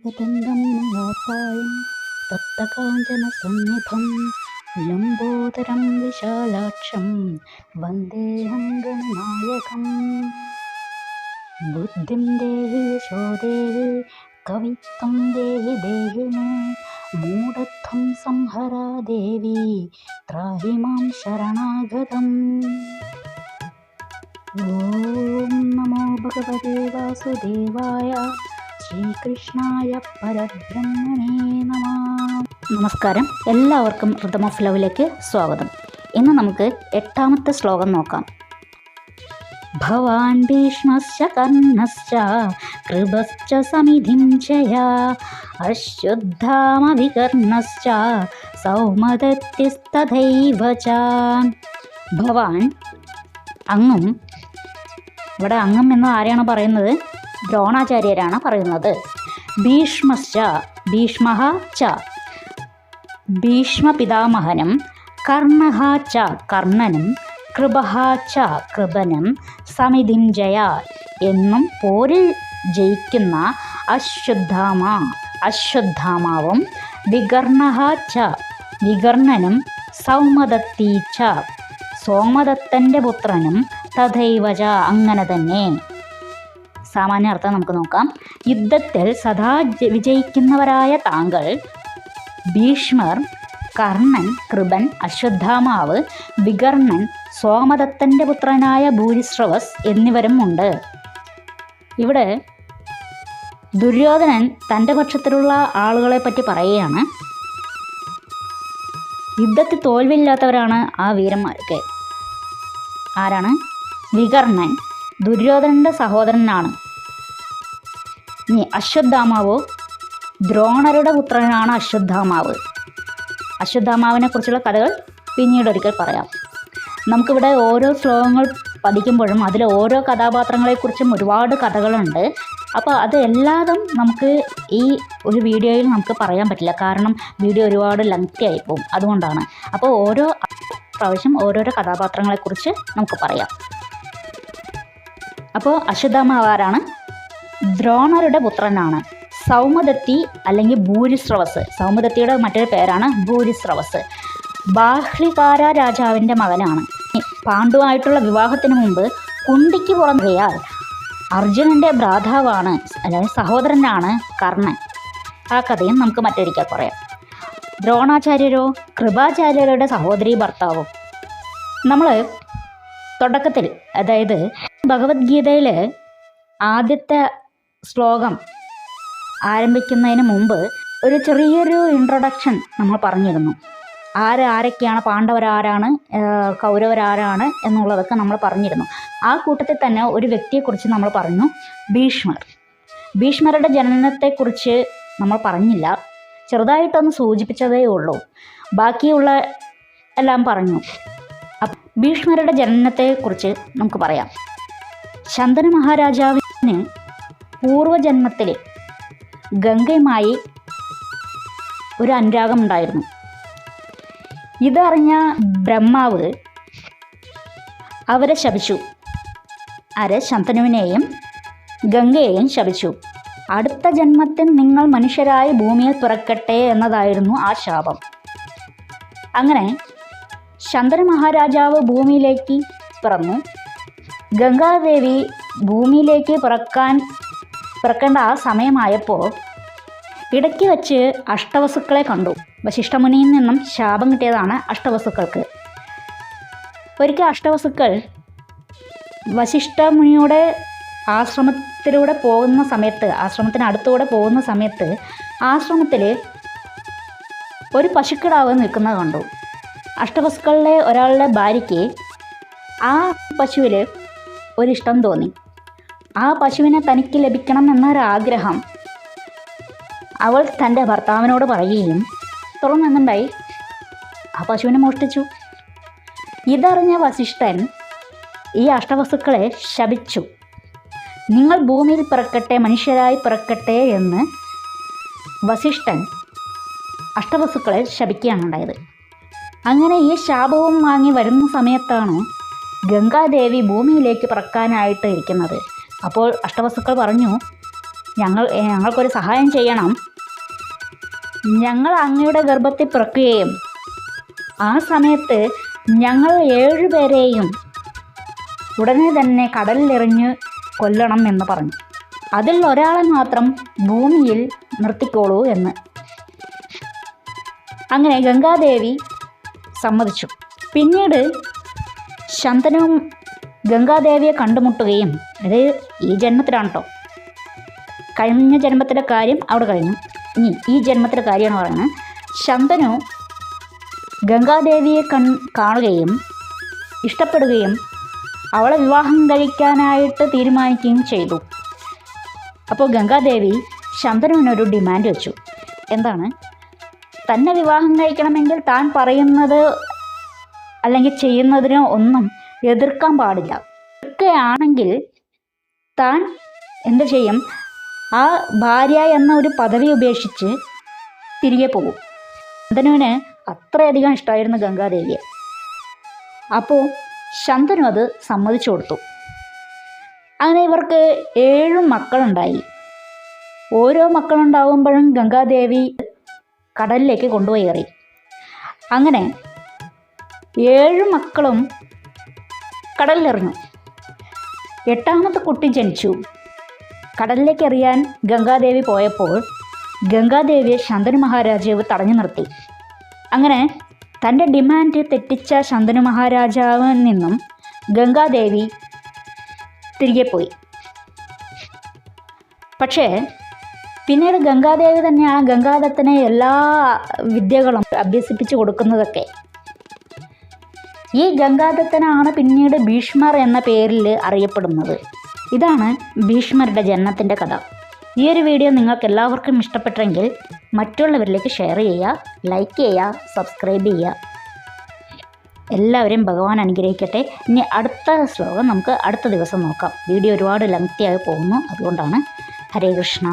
एकदन्तम् महाकायं तप्तकाञ्चनसन्निभं लम्बोदरं विशालाक्षं वन्देऽहं गणनायकम्। बुद्धिं देहि यशो देहि कवित्वं देहि देहि मे मूढत्वं संहरा देवी त्राहि मां शरणागतम्। ഓം നമോ ഭഗവതേ വാസുദേവായ ശ്രീകൃഷ്ണായ പരബ്രഹ്മണേ നമഃ. നമസ്കാരം, എല്ലാവർക്കും റിതം ഓഫ് ലവിലേക്ക് സ്വാഗതം. ഇന്ന് നമുക്ക് 8ാമത്തെ ശ്ലോകം നോക്കാം. ഭവാൻ ഭീഷ്മശ്ച കർണശ്ച കൃപശ്ച സമിധിം ചയാ അശ്വത്ഥാമവികർണശ്ച സൗമദത്യസ്തഥൈവ ച. ഭവാൻ, അങ്ങും, ഇവിടെ അങ്ങും എന്ന് ആരെയാണ് പറയുന്നത്? ദ്രോണാചാര്യരാണ് പറയുന്നത്. ഭീഷ്മശ്ച, ഭീഷ്മഃ ച, ഭീഷ്മ പിതാമഹനും, കർണഃ ച, കർണനും, കൃപഃ ച, കൃപനും, സമിധിം ജയ, എന്നും പോരിൽ ജയിക്കുന്ന അശ്വത്ഥാമ, അശ്വത്ഥാമാവും, വികർണഃ ച, വികർണനും, സൗമദത്തി ച, സോമദത്തൻ്റെ പുത്രനും, തഥൈവച, അങ്ങനെ തന്നെ. സാമാന്യ അർത്ഥം നമുക്ക് നോക്കാം. യുദ്ധത്തിൽ സദാ വിജയിക്കുന്നവരായ താങ്കൾ, ഭീഷ്മർ, കർണൻ, കൃപൻ, അശ്വത്ഥാമാവ്, വികർണൻ, സോമദത്തൻ്റെ പുത്രനായ ഭൂരിശ്രവസ് എന്നിവരും ഉണ്ട്. ഇവിടെ ദുര്യോധനൻ തൻ്റെ പക്ഷത്തിലുള്ള ആളുകളെ പറ്റി പറയുകയാണ്. യുദ്ധത്തിൽ തോൽവില്ലാത്തവരാണ് ആ വീരന്മാരൊക്കെ. ആരാണ്? വികർണൻ ദുര്യോധനൻ്റെ സഹോദരനാണ്. ഇനി അശ്വത്ഥാമാവോ, ദ്രോണരുടെ പുത്രനാണ് അശ്വത്ഥാമാവ്. അശ്വത്ഥാമാവിനെ കുറിച്ചുള്ള കഥകൾ പിന്നീട് ഒരിക്കൽ പറയാം. നമുക്കിവിടെ ഓരോ ശ്ലോകങ്ങൾ പഠിക്കുമ്പോഴും അതിൽ ഓരോ കഥാപാത്രങ്ങളെക്കുറിച്ചും ഒരുപാട് കഥകളുണ്ട്. അപ്പോൾ അത് എല്ലാതും നമുക്ക് ഈ ഒരു വീഡിയോയിൽ നമുക്ക് പറയാൻ പറ്റില്ല, കാരണം വീഡിയോ ഒരുപാട് ലെങ്തി ആയിപ്പോവും. അതുകൊണ്ടാണ്. അപ്പോൾ ഓരോ പ്രാവശ്യം ഓരോരോ കഥാപാത്രങ്ങളെക്കുറിച്ച് നമുക്ക് പറയാം. അപ്പോൾ അശ്വത്ഥാമാവ് ആരാണ്? ദ്രോണരുടെ പുത്രനാണ്. സൗമദത്തി അല്ലെങ്കിൽ ഭൂരിശ്രവസ്, സൗമദത്തിയുടെ മറ്റൊരു പേരാണ് ഭൂരിശ്രവസ്, ബാഹ്ലികാര രാജാവിൻ്റെ മകനാണ്. പാണ്ഡുവായിട്ടുള്ള വിവാഹത്തിന് മുമ്പ് കുന്തിക്ക് പുറമെയാൽ അർജുനൻ്റെ ഭ്രാതാവാണ്, അല്ലെങ്കിൽ സഹോദരനാണ് കർണൻ. ആ കഥയും നമുക്ക് മറ്റൊരിക്കൽ പറയാം. ദ്രോണാചാര്യരോ കൃപാചാര്യരുടെ സഹോദരീ ഭർത്താവും. നമ്മൾ തുടക്കത്തിൽ, അതായത് ഭഗവത്ഗീതയിൽ ആദ്യത്തെ ശ്ലോകം ആരംഭിക്കുന്നതിന് മുമ്പ് ഒരു ചെറിയൊരു ഇൻട്രൊഡക്ഷൻ നമ്മൾ പറഞ്ഞിരുന്നു. ആരൊക്കെയാണ്, പാണ്ഡവരാരാണ്, കൗരവരാരാണ് എന്നുള്ളതൊക്കെ നമ്മൾ പറഞ്ഞിരുന്നു. ആ കൂട്ടത്തിൽ തന്നെ ഒരു വ്യക്തിയെക്കുറിച്ച് നമ്മൾ പറഞ്ഞു, ഭീഷ്മർ. ഭീഷ്മരുടെ ജനനത്തെക്കുറിച്ച് നമ്മൾ പറഞ്ഞില്ല, ചെറുതായിട്ടൊന്ന് സൂചിപ്പിച്ചതേ ഉള്ളൂ. ബാക്കിയുള്ള എല്ലാം പറഞ്ഞു. ഭീഷ്മരുടെ ജനനത്തെക്കുറിച്ച് നമുക്ക് പറയാം. ശന്തനു മഹാരാജാവിന് പൂർവജന്മത്തിൽ ഗംഗയുമായി ഒരു അനുരാഗം ഉണ്ടായിരുന്നു. ഇതറിഞ്ഞ ബ്രഹ്മാവ് അവരെ ശപിച്ചു. ശന്തനുവിനെയും ഗംഗയെയും ശപിച്ചു. അടുത്ത ജന്മത്തിൽ നിങ്ങൾ മനുഷ്യരായി ഭൂമിയിൽ പിറക്കട്ടെ എന്നതായിരുന്നു ആ ശാപം. അങ്ങനെ ശന്തനു മഹാരാജാവ് ഭൂമിയിലേക്ക് പിറന്നു. ഗംഗാദേവി ഭൂമിയിലേക്ക് പിറക്കേണ്ട ആ സമയമായപ്പോൾ ഇടയ്ക്ക് വെച്ച് അഷ്ടവസുക്കളെ കണ്ടു. വശിഷ്ഠമുനിയിൽ നിന്നും ശാപം കിട്ടിയതാണ് അഷ്ടവസുക്കൾക്ക്. ഒരിക്കൽ അഷ്ടവസുക്കൾ വശിഷ്ഠമുനിയുടെ ആശ്രമത്തിലൂടെ പോകുന്ന സമയത്ത്, ആശ്രമത്തിനടുത്തൂടെ പോകുന്ന സമയത്ത് ആശ്രമത്തിൽ ഒരു പശുക്കിടാവ് നിൽക്കുന്നത് കണ്ടു. അഷ്ടവസുക്കളിലെ ഒരാളുടെ ഭാര്യയ്ക്ക് ആ പശുവിൽ ഒരിഷ്ടം തോന്നി. ആ പശുവിനെ തനിക്ക് ലഭിക്കണം എന്നൊരാഗ്രഹം അവൾ തൻ്റെ ഭർത്താവിനോട് പറയുകയും തുടർന്നുണ്ടായി ആ പശുവിനെ മോഷ്ടിച്ചു. ഇതറിഞ്ഞ വസിഷ്ഠൻ ഈ അഷ്ടവസുക്കളെ ശപിച്ചു. നിങ്ങൾ ഭൂമിയിൽ പിറക്കട്ടെ, മനുഷ്യരായി പിറക്കട്ടെ എന്ന് വസിഷ്ഠൻ അഷ്ടവസുക്കളെ ശപിക്കുകയാണ് ഉണ്ടായത്. അങ്ങനെ ഈ ശാപവും വാങ്ങി വരുന്ന സമയത്താണ് ഗംഗാദേവി ഭൂമിയിലേക്ക് പിറക്കാനായിട്ട് ഇരിക്കുന്നത്. അപ്പോൾ അഷ്ടവസുക്കൾ പറഞ്ഞു, ഞങ്ങൾക്കൊരു സഹായം ചെയ്യണം. ഞങ്ങൾ അങ്ങയുടെ ഗർഭത്തിൽ പിറക്കുകയും ആ സമയത്ത് ഞങ്ങൾ 7 പേരെയും ഉടനെ തന്നെ കടലിലെറിഞ്ഞ് കൊല്ലണം എന്ന് പറഞ്ഞു. അതിൽ ഒരാളെ മാത്രം ഭൂമിയിൽ നിർത്തിക്കോളൂ എന്ന്. അങ്ങനെ ഗംഗാദേവി സമ്മതിച്ചു. പിന്നീട് ശന്തനുവും ഗംഗാദേവിയെ കണ്ടുമുട്ടുകയും, അത് ഈ ജന്മത്തിലാണ് കേട്ടോ, കഴിഞ്ഞ ജന്മത്തിലെ കാര്യം അവിടെ കഴിഞ്ഞു, ഇനി ഈ ജന്മത്തിലെ കാര്യമാണ് പറയുന്നത്. ശന്തനു ഗംഗാദേവിയെ കാണുകയും ഇഷ്ടപ്പെടുകയും അവളെ വിവാഹം കഴിക്കാനായിട്ട് തീരുമാനിക്കുകയും ചെയ്തു. അപ്പോൾ ഗംഗാദേവി ശന്തനുവിനൊരു ഡിമാൻഡ് വെച്ചു. എന്താണ്? തന്നെ വിവാഹം കഴിക്കണമെങ്കിൽ താൻ പറയുന്നത് അല്ലെങ്കിൽ ചെയ്യുന്നതിനോ ഒന്നും എതിർക്കാൻ പാടില്ല. എതിർക്കുകയാണെങ്കിൽ താൻ എന്ത് ചെയ്യും? ആ ഭാര്യ എന്ന ഒരു പദവി ഉപേക്ഷിച്ച് തിരികെ പോകും. ശന്തനുവിന് അത്രയധികം ഇഷ്ടമായിരുന്നു ഗംഗാദേവിയെ. അപ്പോൾ ശന്തനു അത് സമ്മതിച്ചു കൊടുത്തു. അങ്ങനെ ഇവർക്ക് 7 മക്കളുണ്ടായി. ഓരോ മക്കളുണ്ടാകുമ്പോഴും ഗംഗാദേവി കടലിലേക്ക് കൊണ്ടുപോയി എറി. അങ്ങനെ 7 മക്കളും കടലിലെറിഞ്ഞു. 8ാമത്തെ കുട്ടി ജനിച്ചു. കടലിലേക്ക് എറിയാൻ ഗംഗാദേവി പോയപ്പോൾ ഗംഗാദേവിയെ ശന്തനു മഹാരാജാവ് തടഞ്ഞു നിർത്തി. അങ്ങനെ തൻ്റെ ഡിമാൻഡ് തെറ്റിച്ച ശന്തനു മഹാരാജാവിൽ നിന്നും ഗംഗാദേവി തിരികെ പോയി. പക്ഷേ പിന്നീട് ഗംഗാദേവി തന്നെയാണ് ഗംഗാദത്തനെ എല്ലാ വിദ്യകളും അഭ്യസിപ്പിച്ചു കൊടുക്കുന്നതൊക്കെ. ഈ ഗംഗാദത്തനാണ് പിന്നീട് ഭീഷ്മർ എന്ന പേരിൽ അറിയപ്പെടുന്നത്. ഇതാണ് ഭീഷ്മരുടെ ജനനത്തിൻ്റെ കഥ. ഈ ഒരു വീഡിയോ നിങ്ങൾക്ക് എല്ലാവർക്കും ഇഷ്ടപ്പെട്ടെങ്കിൽ മറ്റുള്ളവരിലേക്ക് ഷെയർ ചെയ്യുക, ലൈക്ക് ചെയ്യുക, സബ്സ്ക്രൈബ് ചെയ്യുക. എല്ലാവരെയും ഭഗവാൻ അനുഗ്രഹിക്കട്ടെ. ഇനി അടുത്ത ശ്ലോകം നമുക്ക് അടുത്ത ദിവസം നോക്കാം. വീഡിയോ ഒരുപാട് ലെങ്തിയായി പോകുന്നു, അതുകൊണ്ടാണ്. ഹരേ കൃഷ്ണ.